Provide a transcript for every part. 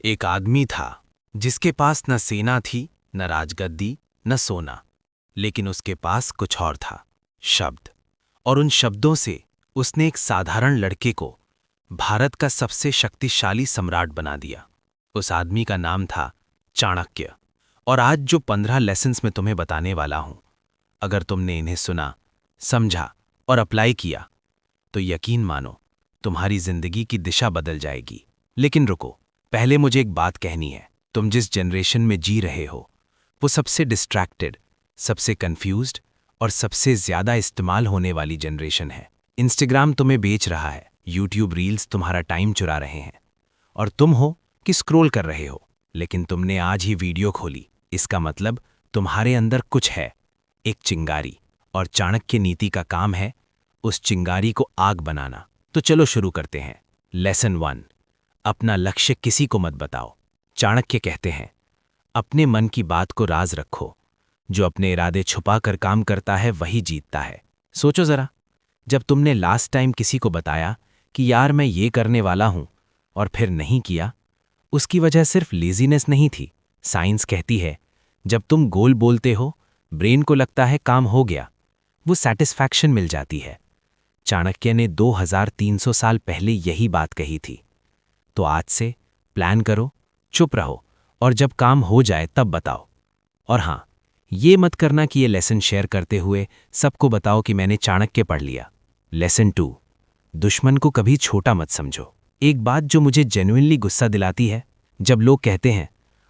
एक आदमी था जिसके पास न सेना थी, न राजगद्दी, न सोना, लेकिन उसके पास कुछ और था, शब्द। और उन शब्दों से उसने एक साधारण लड़के को भारत का सबसे शक्तिशाली सम्राट बना दिया। उस आदमी का नाम था चाणक्य। और आज जो 15 लेसन्स मैं तुम्हें बताने वाला हूं, अगर तुमने इन्हें सुना, समझा और अप्लाई किया तो यकीन मानो तुम्हारी जिंदगी की दिशा बदल जाएगी। लेकिन रुको, पहले मुझे एक बात कहनी है। तुम जिस जनरेशन में जी रहे हो वो सबसे डिस्ट्रैक्टेड, सबसे कंफ्यूज्ड और सबसे ज्यादा इस्तेमाल होने वाली जनरेशन है। इंस्टाग्राम तुम्हें बेच रहा है, यूट्यूब रील्स तुम्हारा टाइम चुरा रहे हैं और तुम हो कि स्क्रॉल कर रहे हो। लेकिन तुमने आज ही वीडियो खोली, इसका मतलब तुम्हारे अंदर कुछ है, एक चिंगारी। और चाणक्य नीति का काम है उस चिंगारी को आग बनाना। तो चलो शुरू करते हैं। लेसन 1, अपना लक्ष्य किसी को मत बताओ। चाणक्य कहते हैं, अपने मन की बात को राज रखो। जो अपने इरादे छुपा कर काम करता है वही जीतता है। सोचो जरा, जब तुमने लास्ट टाइम किसी को बताया कि यार मैं ये करने वाला हूं और फिर नहीं किया, उसकी वजह सिर्फ लेजीनेस नहीं थी। साइंस कहती है जब तुम गोल बोलते हो, ब्रेन को लगता है काम हो गया, वो सैटिस्फैक्शन मिल जाती है। चाणक्य ने 2300 साल पहले यही बात कही थी। तो आज से प्लान करो, चुप रहो और जब काम हो जाए तब बताओ। और हां, ये मत करना कि ये लेसन शेयर करते हुए सबको बताओ कि मैंने चाणक्य पढ़ लिया। लेसन 2, दुश्मन को कभी छोटा मत समझो। एक बात जो मुझे जेन्युइनली गुस्सा दिलाती है, जब लोग कहते हैं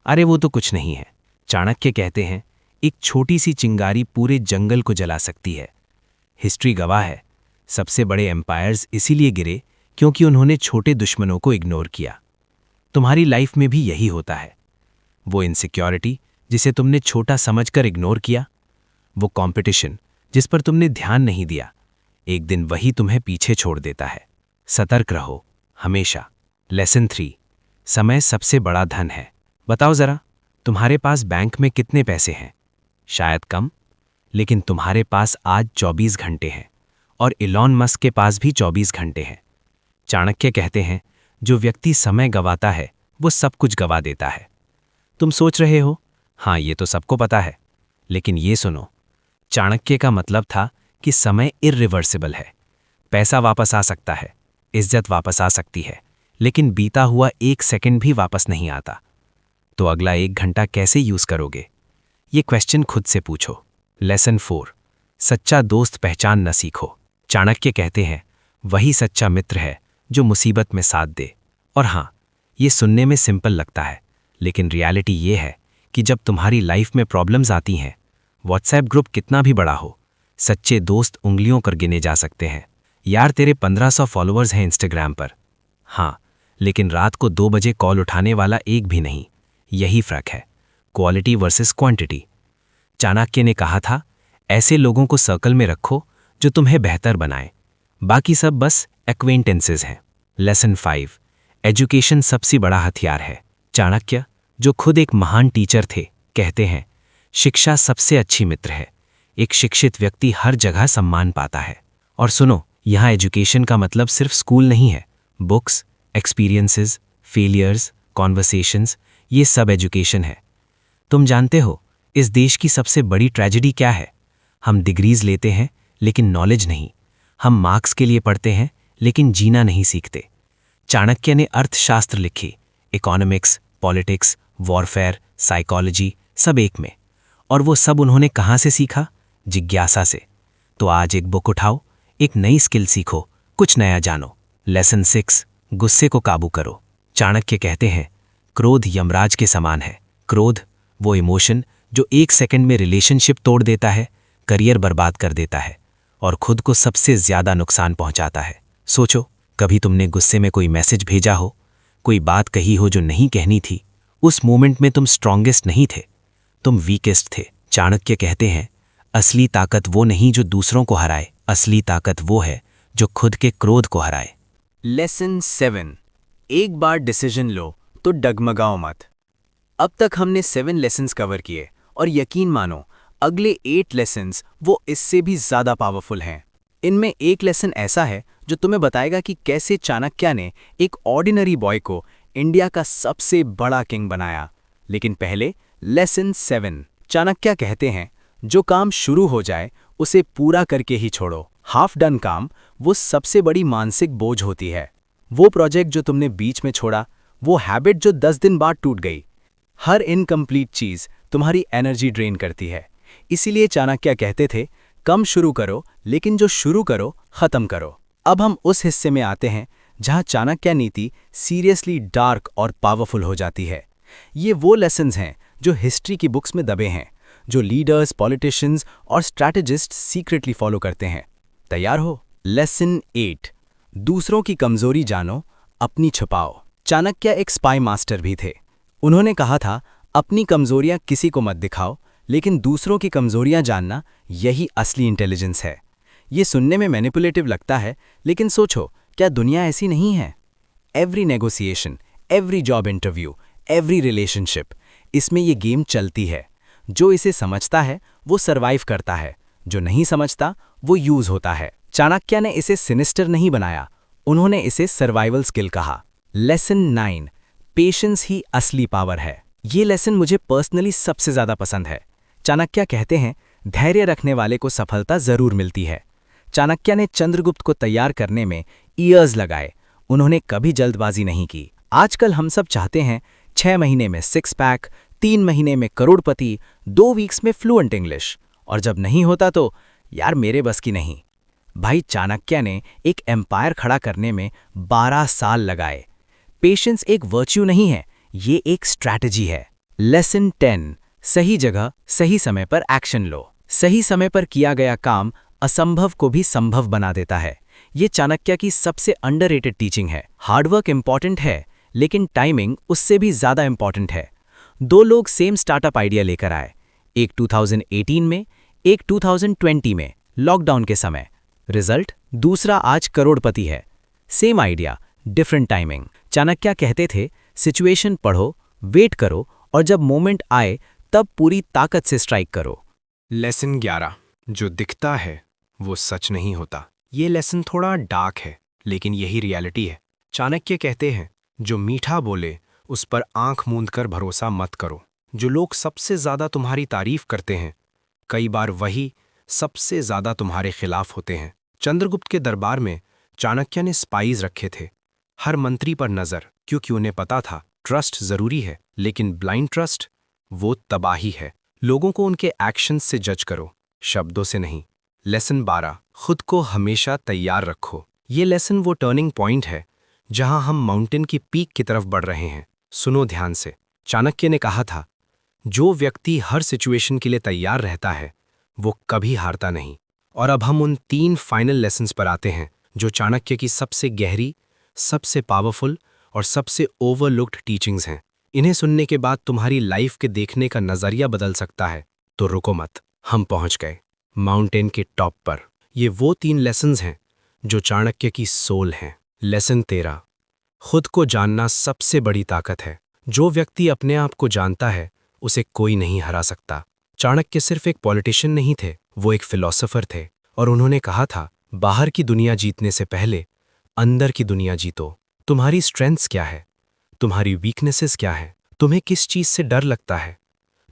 अरे वो तो कुछ नहीं है। चाणक्य कहते हैं एक छोटी सी चिंगारी पूरे जंगल को जला सकती है। हिस्ट्री गवाह है, सबसे बड़े एम्पायर्स इसीलिए गिरे क्योंकि उन्होंने छोटे दुश्मनों को इग्नोर किया। तुम्हारी लाइफ में भी यही होता है। वो इनसिक्योरिटी जिसे तुमने छोटा समझकर इग्नोर किया, वो कंपटीशन जिस पर तुमने ध्यान नहीं दिया, एक दिन वही तुम्हें पीछे छोड़ देता है। सतर्क रहो हमेशा। लेसन 3, समय सबसे बड़ा धन है। बताओ जरा, तुम्हारे पास बैंक में कितने पैसे हैं? शायद कम, लेकिन तुम्हारे पास आज 24 घंटे हैं और इलॉन मस्क के पास भी 24 घंटे हैं। चाणक्य कहते हैं जो व्यक्ति समय गंवाता है वो सब कुछ गंवा देता है। तुम सोच रहे हो हाँ ये तो सबको पता है, लेकिन ये सुनो, चाणक्य का मतलब था कि समय इर्रिवर्सिबल है। पैसा वापस आ सकता है, इज्जत वापस आ सकती है, लेकिन बीता हुआ 1 सेकंड भी वापस नहीं आता। तो अगला 1 घंटा कैसे यूज करोगे, ये क्वेश्चन खुद से पूछो। लेसन 4, सच्चा दोस्त पहचान न सीखो। चाणक्य कहते हैं वही सच्चा मित्र है जो मुसीबत में साथ दे। और हाँ, ये सुनने में सिंपल लगता है, लेकिन रियलिटी ये है कि जब तुम्हारी लाइफ में प्रॉब्लम्स आती हैं, व्हाट्सएप ग्रुप कितना भी बड़ा हो, सच्चे दोस्त उंगलियों कर गिने जा सकते हैं। यार तेरे 1500 फॉलोअर्स हैं इंस्टाग्राम पर, हाँ, लेकिन रात को 2 बजे कॉल उठाने वाला एक भी नहीं। यही फर्क है, क्वालिटी वर्सेस क्वांटिटी। चाणक्य ने कहा था ऐसे लोगों को सर्कल में रखो जो तुम्हें बेहतर बनाए, बाकी सब बस एक्वेंटेंसेस हैं। लेसन 5, एजुकेशन सबसे बड़ा हथियार है। चाणक्य, जो खुद एक महान टीचर थे, कहते हैं शिक्षा सबसे अच्छी मित्र है। एक शिक्षित व्यक्ति हर जगह सम्मान पाता है। और सुनो, यहाँ एजुकेशन का मतलब सिर्फ स्कूल नहीं है। बुक्स, एक्सपीरियंसेस, फेलियर्स, कॉन्वर्सेशंस, ये सब एजुकेशन है। तुम जानते हो इस देश की सबसे बड़ी ट्रेजेडी क्या है? हम डिग्रीज लेते हैं लेकिन नॉलेज नहीं। हम मार्क्स के लिए पढ़ते हैं लेकिन जीना नहीं सीखते। चाणक्य ने अर्थशास्त्र लिखी, इकोनॉमिक्स, पॉलिटिक्स, वॉरफेयर, साइकोलॉजी, सब एक में। और वो सब उन्होंने कहाँ से सीखा? जिज्ञासा से। तो आज एक बुक उठाओ, एक नई स्किल सीखो, कुछ नया जानो। लेसन 6, गुस्से को काबू करो। चाणक्य कहते हैं क्रोध यमराज के समान है। क्रोध वो इमोशन जो 1 सेकंड में रिलेशनशिप तोड़ देता है, करियर बर्बाद कर देता है और खुद को सबसे ज्यादा नुकसान पहुंचाता है। सोचो, कभी तुमने गुस्से में कोई मैसेज भेजा हो, कोई बात कही हो जो नहीं कहनी थी। उस मोमेंट में तुम स्ट्रॉन्गेस्ट नहीं थे, तुम वीकेस्ट थे। चाणक्य कहते हैं असली ताकत वो नहीं जो दूसरों को हराए, असली ताकत वो है जो खुद के क्रोध को हराए। लेसन 7, एक बार डिसीजन लो तो डगमगाओ मत। अब तक हमने 7 लेसन्स कवर किए और यकीन मानो अगले 8 लेसन्स वो इससे भी ज्यादा पावरफुल हैं। इनमें एक लेसन ऐसा है जो तुम्हें बताएगा कि कैसे चाणक्य ने एक ऑर्डिनरी बॉय को इंडिया का सबसे बड़ा किंग बनाया। लेकिन पहले लेसन 7। चाणक्य कहते हैं, जो काम शुरू हो जाए उसे पूरा करके ही छोड़ो। हाफ डन काम वो सबसे बड़ी मानसिक बोझ होती है। वो प्रोजेक्ट जो तुमने बीच में छोड़ा, वो हैबिट जो 10 दिन बाद टूट गई। हर इनकम्प्लीट चीज़ तुम्हारी एनर्जी ड्रेन करती है। इसीलिए चाणक्य कहते थे, कम शुरू करो लेकिन जो शुरू करो खत्म करो। अब हम उस हिस्से में आते हैं जहां चाणक्य नीति सीरियसली डार्क और पावरफुल हो जाती है। ये वो लेसन्स हैं जो हिस्ट्री की बुक्स में दबे हैं, जो लीडर्स, पॉलिटिशियंस और स्ट्रैटेजिस्ट सीक्रेटली फॉलो करते हैं। तैयार हो? लेसन 8, दूसरों की कमजोरी जानो, अपनी छुपाओ। चाणक्य एक स्पाई मास्टर भी थे। उन्होंने कहा था, अपनी कमजोरियां किसी को मत दिखाओ, लेकिन दूसरों की कमजोरियां जानना यही असली इंटेलिजेंस है। ये सुनने में मैनिपुलेटिव लगता है, लेकिन सोचो, क्या दुनिया ऐसी नहीं है? Every negotiation, every job interview, every relationship, इसमें ये गेम चलती है। जो इसे समझता है वो सर्वाइव करता है, जो नहीं समझता वो यूज होता है। चाणक्य ने इसे सिनिस्टर नहीं बनाया, उन्होंने इसे सर्वाइवल स्किल कहा। लेसन 9, पेशेंस ही असली पावर है। ये लेसन मुझे पर्सनली सबसे ज्यादा पसंद है। चाणक्य कहते हैं, धैर्य रखने वाले को सफलता जरूर मिलती है। चाणक्य ने चंद्रगुप्त को तैयार करने में ईयर्स लगाए, उन्होंने कभी जल्दबाजी नहीं की। आजकल हम सब चाहते हैं 6 महीने में 6 पैक, 3 महीने में करोड़पति, 2 वीक्स में फ्लुएंट इंग्लिश, और जब नहीं होता तो यार मेरे बस की नहीं। भाई, चाणक्य ने एक एम्पायर खड़ा करने में 12 साल लगाए। पेशेंस एक वर्च्यू नहीं है, ये एक स्ट्रैटेजी है। लेसन 10, सही जगह सही समय पर एक्शन लो। सही समय पर किया गया काम असंभव को भी संभव बना देता है। ये चाणक्य की सबसे अंडररेटेड टीचिंग है। हार्डवर्क इंपॉर्टेंट है, लेकिन टाइमिंग उससे भी ज्यादा इंपॉर्टेंट है। 2 लोग सेम स्टार्टअप आइडिया लेकर आए, एक 2018 में, एक 2020 में, लॉकडाउन के समय। रिजल्ट, दूसरा आज करोड़पति है। Same idea, different timing. Chanakya कहते थे, सिचुएशन पढ़ो, वेट करो, और जब मोमेंट आए तब पूरी ताकत से स्ट्राइक करो। लेसन 11, जो दिखता है वो सच नहीं होता। ये लेसन थोड़ा डार्क है, लेकिन यही रियलिटी है। चाणक्य कहते हैं, जो मीठा बोले उस पर आंख मूंदकर भरोसा मत करो। जो लोग सबसे ज्यादा तुम्हारी तारीफ करते हैं, कई बार वही सबसे ज्यादा तुम्हारे खिलाफ होते हैं। चंद्रगुप्त के दरबार में चाणक्य ने स्पाइज रखे थे, हर मंत्री पर नजर, क्योंकि उन्हें पता था ट्रस्ट जरूरी है, लेकिन ब्लाइंड ट्रस्ट वो तबाही है। लोगों को उनके एक्शंस से जज करो, शब्दों से नहीं। लेसन 12, खुद को हमेशा तैयार रखो। ये लेसन वो टर्निंग पॉइंट है जहां हम माउंटेन की पीक की तरफ बढ़ रहे हैं। सुनो ध्यान से। चाणक्य ने कहा था, जो व्यक्ति हर सिचुएशन के लिए तैयार रहता है वो कभी हारता नहीं। और अब हम उन 3 फाइनल लेसन्स पर आते हैं जो चाणक्य की सबसे गहरी, सबसे पावरफुल और सबसे ओवरलुक्ड टीचिंग्स हैं। इन्हें सुनने के बाद तुम्हारी लाइफ के देखने का नजरिया बदल सकता है। तो रुको मत, हम पहुंच गए माउंटेन के टॉप पर। ये वो 3 लेसन्स हैं जो चाणक्य की सोल हैं। लेसन 13, खुद को जानना सबसे बड़ी ताकत है। जो व्यक्ति अपने आप को जानता है उसे कोई नहीं हरा सकता। चाणक्य सिर्फ एक पॉलिटिशियन नहीं थे, वो एक फिलोसोफर थे, और उन्होंने कहा था, बाहर की दुनिया जीतने से पहले अंदर की दुनिया जीतो। तुम्हारी स्ट्रेंथ्स क्या है? तुम्हारी वीकनेसेस क्या है? तुम्हें किस चीज से डर लगता है?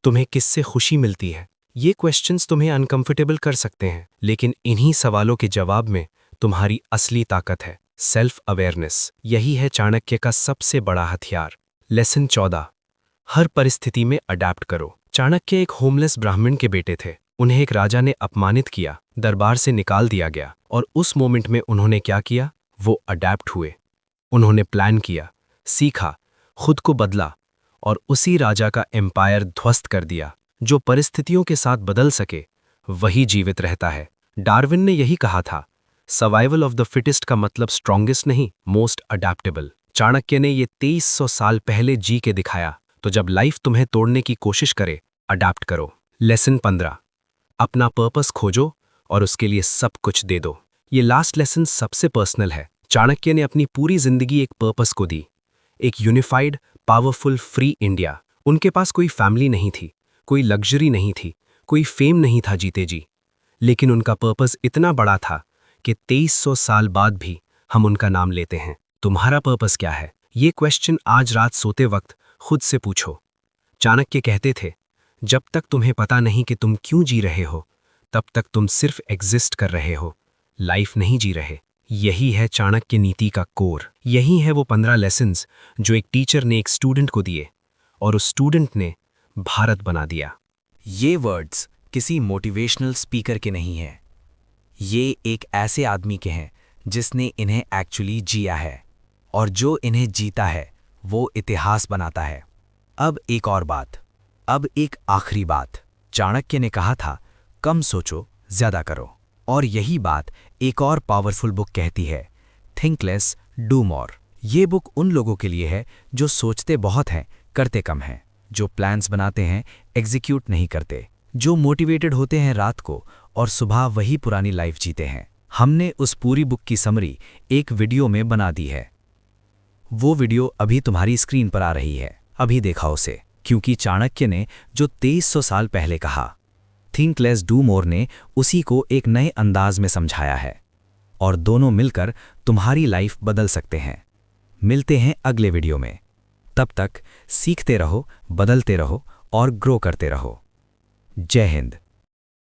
तुम्हें किससे खुशी मिलती है? ये क्वेश्चंस तुम्हें अनकंफर्टेबल कर सकते हैं, लेकिन इन्हीं सवालों के जवाब में तुम्हारी असली ताकत है, सेल्फ अवेयरनेस। यही है चाणक्य का सबसे बड़ा हथियार। लेसन 14, हर परिस्थिति में अडैप्ट करो। चाणक्य एक होमलेस ब्राह्मण के बेटे थे। उन्हें एक राजा ने अपमानित किया, दरबार से निकाल दिया गया, और उस मोमेंट में उन्होंने क्या किया? वो अडैप्ट हुए। उन्होंने प्लान किया, सीखा, खुद को बदला, और उसी राजा का एम्पायर ध्वस्त कर दिया। जो परिस्थितियों के साथ बदल सके वही जीवित रहता है। डार्विन ने यही कहा था, सर्वाइवल ऑफ द फिटेस्ट का मतलब स्ट्रॉन्गेस्ट नहीं, मोस्ट अडैप्टेबल। चाणक्य ने ये 2300 साल पहले जी के दिखाया। तो जब लाइफ तुम्हें तोड़ने की कोशिश करे, अडैप्ट करो। लेसन 15, अपना पर्पस खोजो और उसके लिए सब कुछ दे दो। ये लास्ट लेसन सबसे पर्सनल है। चाणक्य ने अपनी पूरी जिंदगी एक पर्पस को दी, एक यूनिफाइड, पावरफुल, फ्री इंडिया। उनके पास कोई फैमिली नहीं थी, कोई लग्जरी नहीं थी, कोई फेम नहीं था जीते जी, लेकिन उनका पर्पस इतना बड़ा था कि 2300 साल बाद भी हम उनका नाम लेते हैं। तुम्हारा पर्पस क्या है? ये क्वेश्चन आज रात सोते वक्त खुद से पूछो। चाणक्य कहते थे, जब तक तुम्हें पता नहीं कि तुम क्यों जी रहे हो, तब तक तुम सिर्फ एग्जिस्ट कर रहे हो, लाइफ नहीं जी रहे। यही है चाणक्य नीति का कोर। यही है वो 15 लेसन्स जो एक टीचर ने एक स्टूडेंट को दिए और उस स्टूडेंट ने भारत बना दिया। ये वर्ड्स किसी मोटिवेशनल स्पीकर के नहीं हैं। ये एक ऐसे आदमी के हैं जिसने इन्हें एक्चुअली जिया है, और जो इन्हें जीता है वो इतिहास बनाता है। अब एक और बात, अब एक आखिरी बात। चाणक्य ने कहा था, कम सोचो ज्यादा करो। और यही बात एक और पावरफुल बुक कहती है, थिंक लेस डू मोर। ये बुक उन लोगों के लिए है जो सोचते बहुत हैं करते कम हैं, जो प्लान्स बनाते हैं एग्जीक्यूट नहीं करते, जो मोटिवेटेड होते हैं रात को और सुबह वही पुरानी लाइफ जीते हैं। हमने उस पूरी बुक की समरी एक वीडियो में बना दी है। वो वीडियो अभी तुम्हारी स्क्रीन पर आ रही है, अभी देखा उसे, क्योंकि चाणक्य ने जो 2300 साल पहले कहा, थिंक लेस डू मोर ने उसी को एक नए अंदाज में समझाया है, और दोनों मिलकर तुम्हारी लाइफ बदल सकते हैं। मिलते हैं अगले वीडियो में। तब तक सीखते रहो, बदलते रहो और ग्रो करते रहो। जय हिंद।